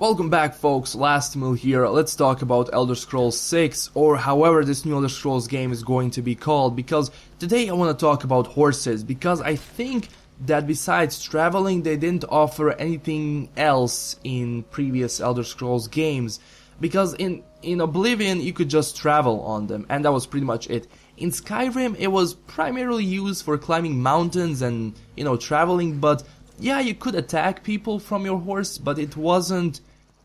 Welcome back folks, LastKnownMeal here. Let's talk about Elder Scrolls 6 or however this new Elder Scrolls game is going to be called, because today I want to talk about horses, because I think that besides traveling they didn't offer anything else in previous Elder Scrolls games, because in Oblivion you could just travel on them and that was pretty much it. In Skyrim it was primarily used for climbing mountains and traveling, but yeah, you could attack people from your horse, but it wasn't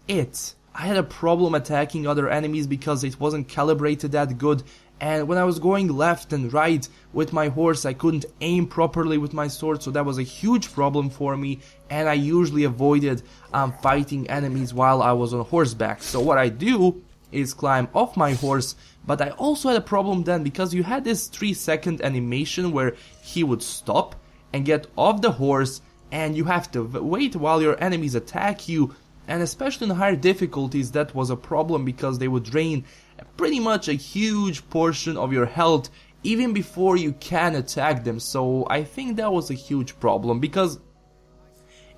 it. I had a problem attacking other enemies because it wasn't calibrated that good, and when I was going left and right with my horse I couldn't aim properly with my sword, so that was a huge problem for me, and I usually avoided fighting enemies while I was on horseback. So what I do is climb off my horse, but I also had a problem then because you had this 3-second animation where he would stop and get off the horse, and you have to wait while your enemies attack you, and especially in higher difficulties that was a problem because they would drain pretty much a huge portion of your health even before you can attack them. So I think that was a huge problem, because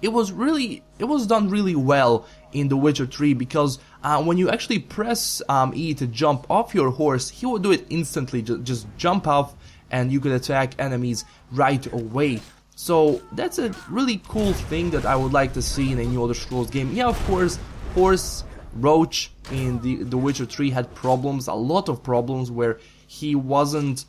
it was done really well in The Witcher 3, because when you actually press E to jump off your horse, he would do it instantly, just jump off and you could attack enemies right away. So that's a really cool thing that I would like to see in a new Elder Scrolls game. Yeah, of course, Roach in The Witcher 3 had problems, a lot of problems, where he wasn't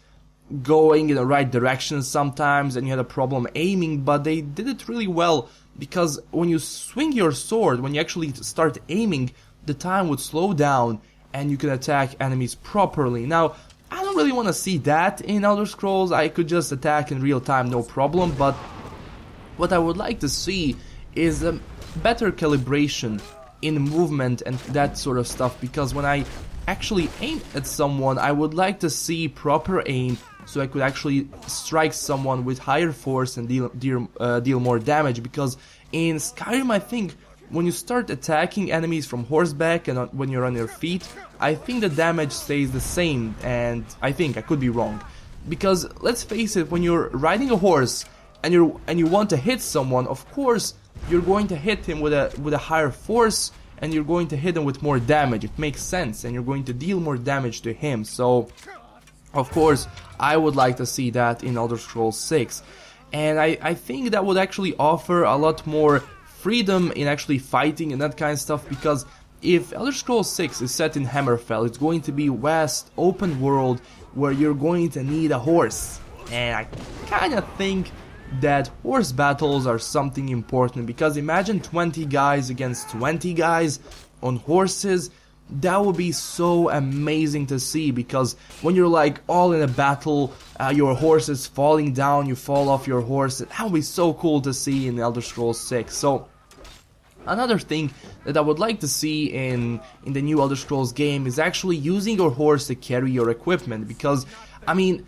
going in the right direction sometimes and you had a problem aiming, but they did it really well, because when you swing your sword, when you actually start aiming, the time would slow down and you can attack enemies properly. Now, I don't really want to see that in Elder Scrolls. I could just attack in real time, no problem, but what I would like to see is a better calibration in movement and that sort of stuff, because when I actually aim at someone I would like to see proper aim so I could actually strike someone with higher force and deal more damage, because in Skyrim I think when you start attacking enemies from horseback and when you're on your feet, I think the damage stays the same, and I could be wrong. Because let's face it, when you're riding a horse and you want to hit someone, of course you're going to hit him with a higher force, and you're going to hit him with more damage. It makes sense, and you're going to deal more damage to him. So of course I would like to see that in Elder Scrolls 6, and I think that would actually offer a lot more freedom in actually fighting and that kind of stuff, because if Elder Scrolls 6 is set in Hammerfell, it's going to be vast open world where you're going to need a horse, and I kind of think that horse battles are something important, because imagine 20 guys against 20 guys on horses. That would be so amazing to see, because when you're like all in a battle, your horse is falling down, you fall off your horse. That would be so cool to see in Elder Scrolls 6. So another thing that I would like to see in the new Elder Scrolls game is actually using your horse to carry your equipment, because I mean,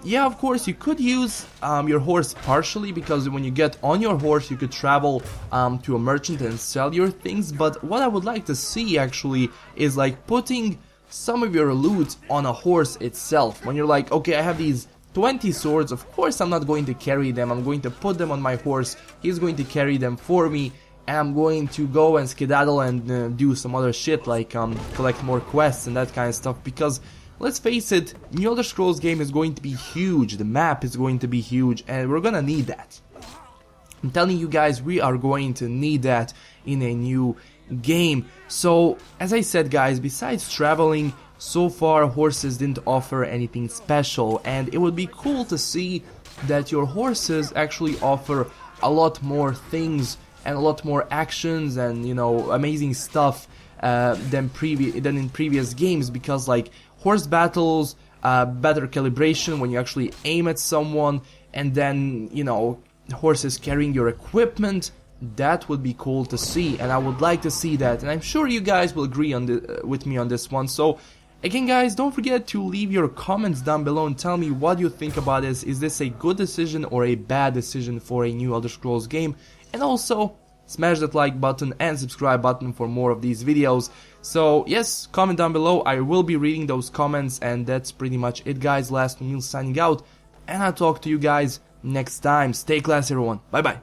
yeah, of course you could use your horse partially, because when you get on your horse you could travel to a merchant and sell your things, but what I would like to see actually is like putting some of your loot on a horse itself. When you're like, okay, I have these 20 swords, of course I'm not going to carry them, I'm going to put them on my horse, he's going to carry them for me, and I'm going to go and skedaddle and do some other shit like collect more quests and that kind of stuff, because let's face it, New Elder Scrolls game is going to be huge, the map is going to be huge, and we're gonna need that. I'm telling you guys, we are going to need that in a new game. So, as I said guys, besides traveling, so far horses didn't offer anything special, and it would be cool to see that your horses actually offer a lot more things and a lot more actions and amazing stuff than in previous games, because like horse battles, better calibration when you actually aim at someone, and then horses carrying your equipment. That would be cool to see, and I would like to see that, and I'm sure you guys will agree on with me on this one. So again guys, don't forget to leave your comments down below and tell me what you think about this. Is this a good decision or a bad decision for a new Elder Scrolls game? And also smash that like button and subscribe button for more of these videos. So yes, comment down below, I will be reading those comments, and that's pretty much it guys. LastKnownMeal signing out, and I'll talk to you guys next time. Stay classy everyone, bye bye.